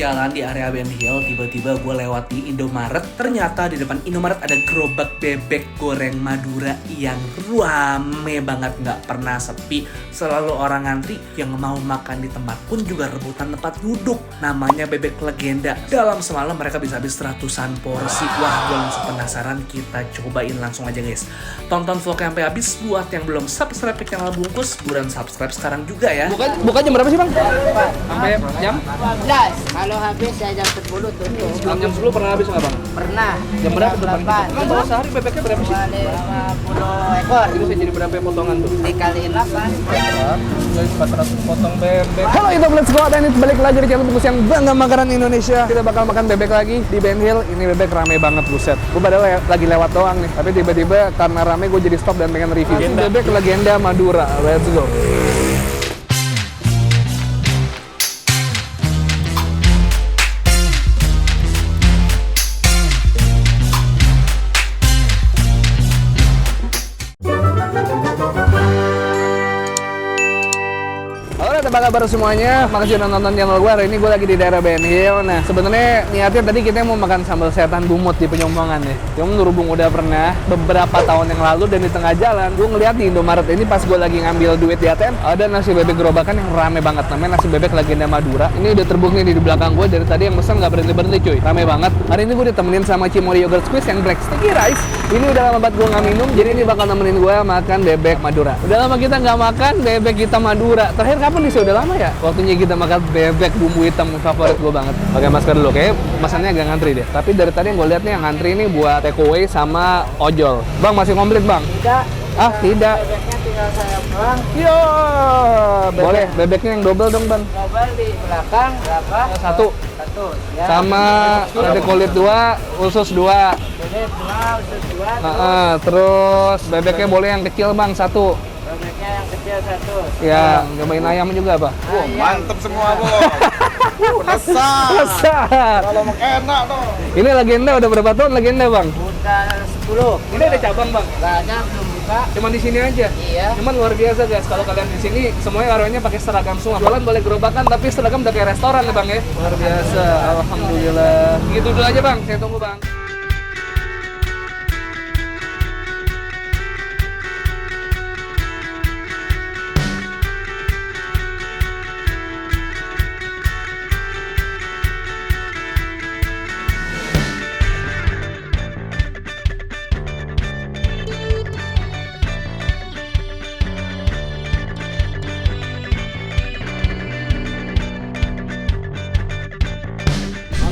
jalan di area Ben Hill, tiba-tiba gue lewat di Indomaret. Ternyata di depan Indomaret ada gerobak bebek goreng Madura yang rame banget, nggak pernah sepi. Selalu orang ngantri, yang mau makan di tempat pun juga rebutan tempat duduk. Namanya Bebek Legenda. Dalam semalam mereka bisa habis ratusan porsi. Wah, gue langsung penasaran, kita cobain langsung aja guys. Tonton vlognya sampai habis. Buat yang belum subscribe ke channel Bungkus, buruan subscribe sekarang juga ya. Buka jam berapa sih bang? Sampai jam? 14. Kalau habis saya jam 10 tutup. Sebelum jam 10 pernah habis nggak bang? Pernah. Jam berapa tuh bang? 8. Kan kalau sehari bebeknya berapa sih? 50 ekor. Itu saya jadi berapa potongan tuh? Dikaliin 8. Guys, 400 potong bebek. Halo itu Let's Go, dan ini balik lagi di channel Bungkus yang bangga makanan Indonesia. Kita bakal makan bebek lagi di Ben Hill. Ini bebek rame banget, buset. Gue padahal lagi lewat doang nih, tapi tiba-tiba karena rame gue jadi stop dan pengen review. Bebek Legenda Madura. Let's go. Apa kabar semuanya? Makasih udah nonton channel gue. Hari ini gue lagi di daerah Ben Hill. Nah, sebenarnya niatnya tadi kita mau makan sambal setan bumut di Penyumbongan nih. Cuma berhubung udah pernah beberapa tahun yang lalu, dan di tengah jalan gue ngeliat di Indomaret ini pas gue lagi ngambil duit di ATM, ada nasi bebek gerobakan yang rame banget. Namanya nasi bebek Legenda Madura. Ini udah terbukti nih di belakang gue. Dari tadi yang pesan nggak berhenti-berhenti cuy. Rame banget. Hari ini gue ditemenin sama Cimory Yogurt Squeeze yang black sticky rice. Ini udah lama banget gue nggak minum, jadi ini bakal nemenin gue makan bebek Madura. Udah lama kita nggak makan bebek kita Madura. Terakhir kapan nih sih? Udah lama ya? Waktunya kita makan bebek bumbu hitam, favorit gue banget. Pakai masker dulu, kayak masannya agak ngantri deh. Tapi dari tadi yang gue lihat nih, yang ngantri ini buat take away sama ojol. Bang, masih komplit bang? Tidak. Ah, tidak. Bebeknya tinggal saya pulang. Yo, boleh. Bebeknya yang double dong bang. Double di belakang berapa? Satu. Satu. Ya. Sama ada kulit 2, usus 2. Kulit 2, usus 2. Terus bebeknya boleh yang kecil bang, 1. Bebeknya yang kecil 1. Ya, cobain ayam juga pak. Mantep semua bos. Lesat. Besar. Kalau mau enak tuh. Ini Legenda udah berapa tahun Legenda bang? Udah 10. Ini ada cabang bang? Banyak belum buka. Cuman di sini aja. Iya. Cuman luar biasa guys, kalau kalian di sini semuanya karyawannya pakai seragam semua. Jualan boleh gerobakan tapi seragam udah kayak restoran ya bang ya. Luar biasa, alhamdulillah. Gitu dulu aja bang, saya tunggu bang.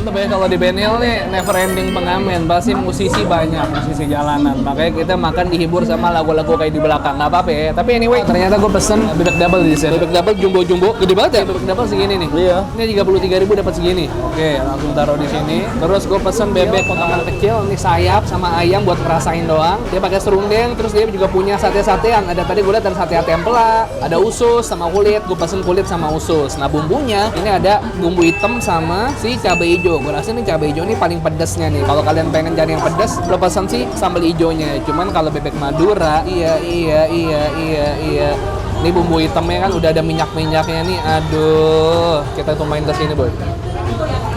Mantep ya, kalau di Ben Hill nih never ending pengamen, pasti musisi banyak, musisi jalanan. Makanya kita makan dihibur sama lagu-lagu kayak di belakang, nggak apa-apa ya. Tapi anyway, ternyata gue pesen bebek double di sini. Bebek double jumbo-jumbo, gede banget ya. Bebek double segini nih. Iya. Ini 33.000 dapat segini. Oke, langsung taruh di sini. Terus gue pesen bebek potongan kecil, ini sayap sama ayam buat ngerasain doang. Dia pakai serundeng, terus dia juga punya sate-satean. Ada tadi gue lihat ada sate tempela, ada usus sama kulit. Gue pesen kulit sama usus. Nah bumbunya ini ada bumbu hitam sama si cabai hijau. Gue rasa ini cabai hijau ini paling pedesnya nih. Kalau kalian pengen cari yang pedas, lo pesan sih sambal hijaunya. Cuman kalau bebek Madura, iya. Ini bumbu hitamnya kan udah ada minyak-minyaknya nih. Aduh, kita tumpahin ke sini boy.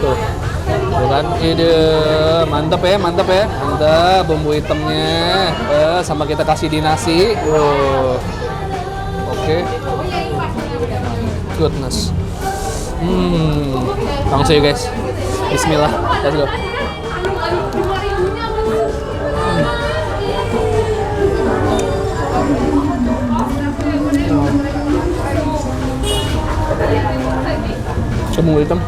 Tuh kan, ide mantep ya. Mantep bumbu hitamnya. Sama kita kasih di nasi. Oke. Goodness. Langsung ya guys. Bismillah, let's go. Bumbu hitam.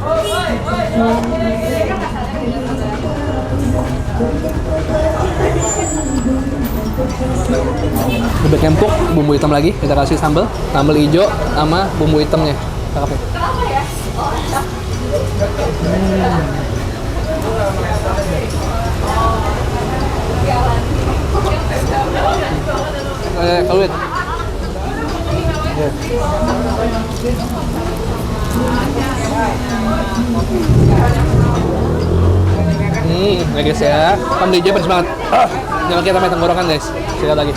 Bebek empuk, bumbu hitam lagi. Kita kasih sambal hijau sama bumbu hitamnya. Cakep ya. Kulit. Ya guys ya, kan hijau pedas banget. Jangan kita sampai tenggorokan guys. Sekali lagi.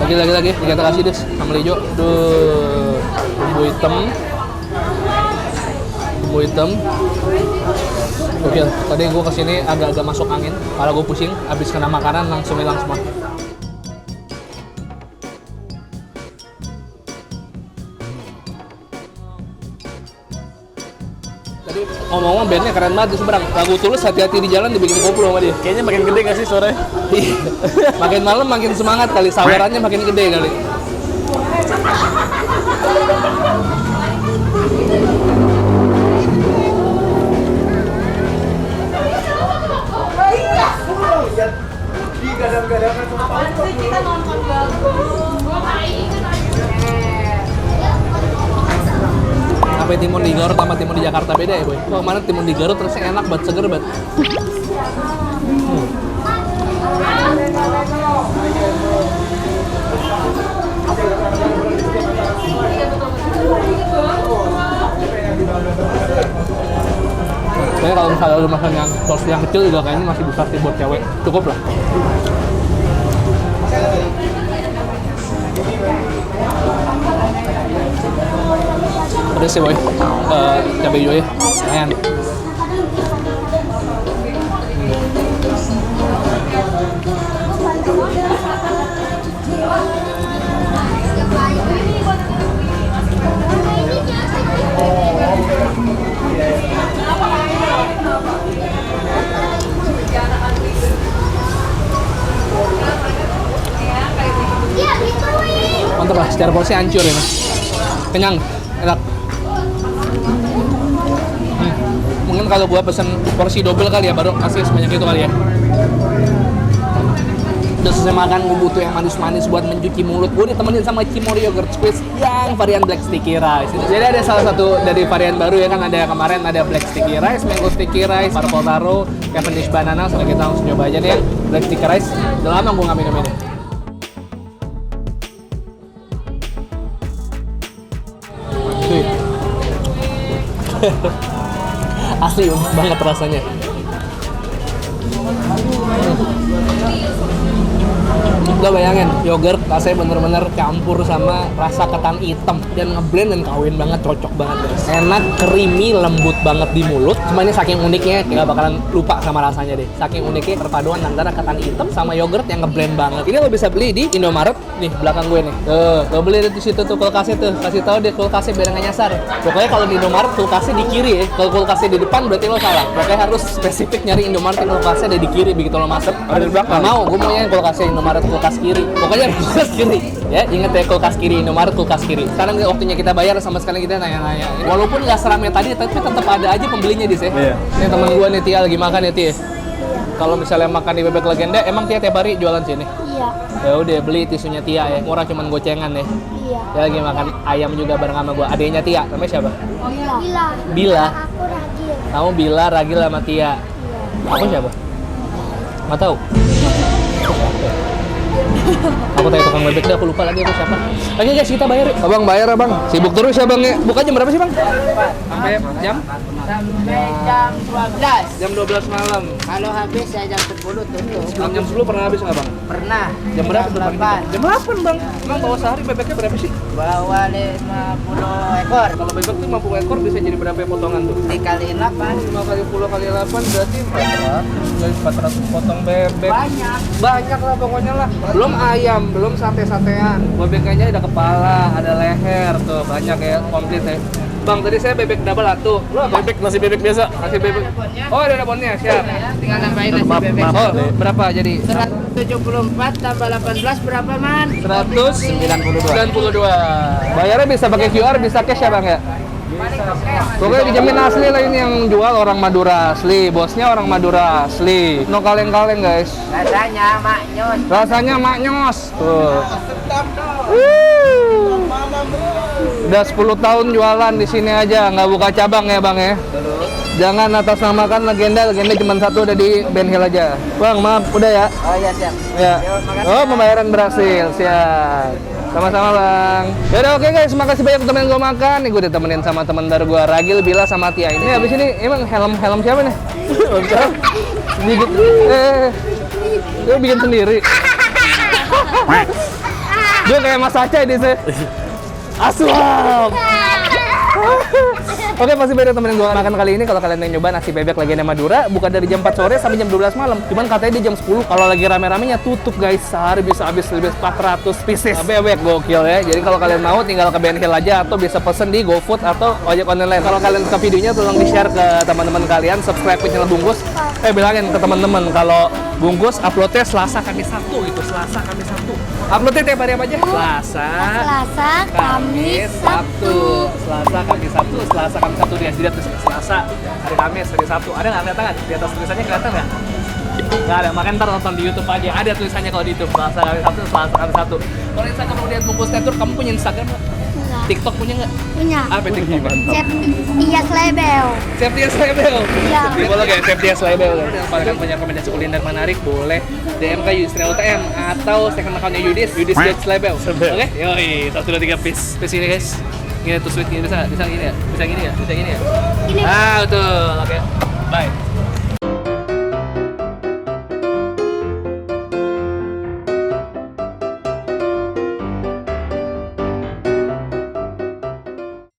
Lagi. Kita kasih deh sambal hijau. Duh, bumbu hitam. Oke, tadi gue kesini agak-agak masuk angin. Kalau gue pusing, habis kena makanan langsung hilang semua. Tadi ngomong-ngomong bandnya keren banget di seberang. Lagu Tulus hati-hati di jalan dibikin koplo sama dia. Kayaknya makin gede gak sih suaranya? Makin malam makin semangat kali, sawerannya makin gede kali. Sampai timun di Garut sama timun di Jakarta beda ya boy. Kok kemarin timun di Garut rasanya enak banget, seger banget. Kayaknya kalau misalnya lu makan yang porsi yang kecil juga kayaknya masih besar sih buat cewek. Cukup lah. Pedes sih boy, cabai hijau ya, lumayan. Mantap lah, secara porsi hancur ini. Kenyang, enak. Mungkin kalau gua pesen porsi double kali ya, baru kasih sebanyak itu kali ya. Udah selesai makan, gue butuh yang manis-manis buat mencuci mulut. Gue ditemenin sama Cimory Yogurt Squeeze yang varian Black Sticky Rice. Jadi ada salah satu dari varian baru ya kan, ada yang kemarin ada Black Sticky Rice, Mango Sticky Rice, Purple Taro, Cavendish Banana. Sekarang kita langsung coba aja nih ya, Black Sticky Rice. Udah lama gue nggak minum ini. Asli banget rasanya. Lo bayangin, yogurt rasanya bener-bener campur sama rasa ketan hitam dan ngeblend dan kawin banget, cocok banget guys. Enak, creamy, lembut banget di mulut. Cuma ini saking uniknya, nggak bakalan lupa sama rasanya deh. Saking uniknya perpaduan antara ketan hitam sama yogurt yang ngeblend banget. Ini lo bisa beli di Indomaret nih belakang gue nih. Lo beli di situ tuh kulkasnya tuh. Kasih tahu deh kulkasnya biar nggak nyasar. Pokoknya kalau di Indomaret kulkasnya di kiri ya. Kalau kulkasnya di depan berarti lo salah. Pokoknya harus spesifik nyari Indomaret yang kulkasnya ada di kiri begitu lo masuk. Ada di belakang. Nggak mau, gue maunya yang kulkasnya Indomaret kulkas kiri. Pokoknya kulkas kiri. Ya, inget ya kulkas kiri, Indomaret kulkas kiri. Sekarang waktunya kita bayar sama sekali kita nanya-nanya. Walaupun nggak seramai tadi, tapi tetap ada aja pembelinya di sini. Iya. Ini teman gue nih Tia lagi makan ya Tia. Kalau misalnya makan di Bebek Legenda, emang Tia tiap hari jualan sini? Iya. Ya udah beli tisunya Tia ya, murah cuman gocengan ya. Iya. Dia lagi makan ayam juga bareng sama gue. Adiknya Tia, namanya siapa? Bila. Bila. Aku Ragil. Kamu Bila, Ragil sama Tia. Iya. Aku siapa? Nggak tahu. Aku tanya tukang bebek dah, aku lupa lagi aku siapa. Oke guys, kita bayar yuk. Abang bayar abang. Sibuk terus ya bang ya. Buka jam berapa sih bang? Sampai jam? Sampai jam 12. Jam 12 malam. Kalau habis saya jam 10 tutup. Sebelum jam 10 pernah habis nggak bang? Pernah. Jam berapa tuh pagi? 8. Jam 8 bang. Emang bawa sehari bebeknya berapa sih? Bawa 50 ekor. Kalau bebek tuh 50 ekor bisa jadi berapa potongan tuh? Dikaliin 8. 5 kali 10 kali 8 berarti 400 potong bebek. Banyak. Banyak lah pokoknya lah. Belum ayam, belum sate-satean. Bebeknya ada kepala, ada leher tuh, banyak ya, komplit ya. Bang, tadi saya bebek double atuh. Lo apa? Bebek, nasi bebek biasa. Nasi bebek. Oh, ada dabonnya, siap. Tinggal nambahin nasi bebek. Oh, berapa jadi? 174 tambah 18 berapa man? 192. Bayarnya bisa pakai QR, bisa cash ya bang ya? Pokoknya dijamin asli lah, ini yang jual orang Madura asli, bosnya orang Madura asli. No kaleng-kaleng guys. Rasanya maknyos. Rasanya maknyos. Tuh. Udah 10 tahun jualan di sini aja, nggak buka cabang ya bang ya. Jangan atas namakan legenda cuma satu, ada di Ben Hill aja. Bang, maaf, udah ya? Oh iya siap. Ya. Yo, makasih. Oh, pembayaran berhasil, siap. Sama-sama bang. Yaudah oke guys, makasih banyak temen gue makan. Nih gue ditemenin sama teman baru gue, Ragil, Bila, sama Tia. Ini abis ini emang helm siapa nih? Bikin, dia bikin sendiri. Gue kayak Mas Aceh di sini. Asuap. Oke, pasti beda temenin gue makan kali ini. Kalau kalian yang nyoba nasi bebek Legenda Madura, buka dari jam 4 sore sampai jam 12 malam. Cuman katanya di jam 10 kalau lagi rame-ramenya tutup guys. Sehari bisa habis lebih 400 pieces. Bebek gokil ya. Jadi kalau kalian mau tinggal ke Ben Hill aja atau bisa pesen di GoFood atau ojek online. Kalau kalian suka videonya tolong di-share ke teman-teman kalian, subscribe ke channel Bungkus. Bilangin ke teman-teman kalau Bungkus uploadnya Selasa, Kamis, Sabtu gitu. Selasa, Kamis, Sabtu. Uploadnya tiap hari apa aja? Selasa, Kamis, Sabtu. Selasa, Kamis, Sabtu. Selasa, Kamis, Sabtu dia. Jadi Selasa, hari Kamis, hari Sabtu. Ada nggak kelihatan nggak? Di atas tulisannya kelihatan nggak? Nggak ada, makanya ntar nonton di YouTube aja. Ada tulisannya kalau di YouTube. Selasa, Kamis, Sabtu. Selasa, Kamis, Sabtu. Kalau Instagram mau lihat Bungkus Network, kamu punya Instagram nggak? TikTok punya nggak? Punya. Apa TikTok? Septias Label. Septias Label. Iya. Di follow ya Septias Label. Kalau kalian punya rekomendasi kuliner menarik, boleh DM ke Yusri UTM atau second account-nya Yudis Judge Label. Oke? Yoi, 1 2 3 piece ini guys. Gini tuh sweet gini bisa gini ya? Bisa gini ya? Ini. Ah, betul. Oke. Bye.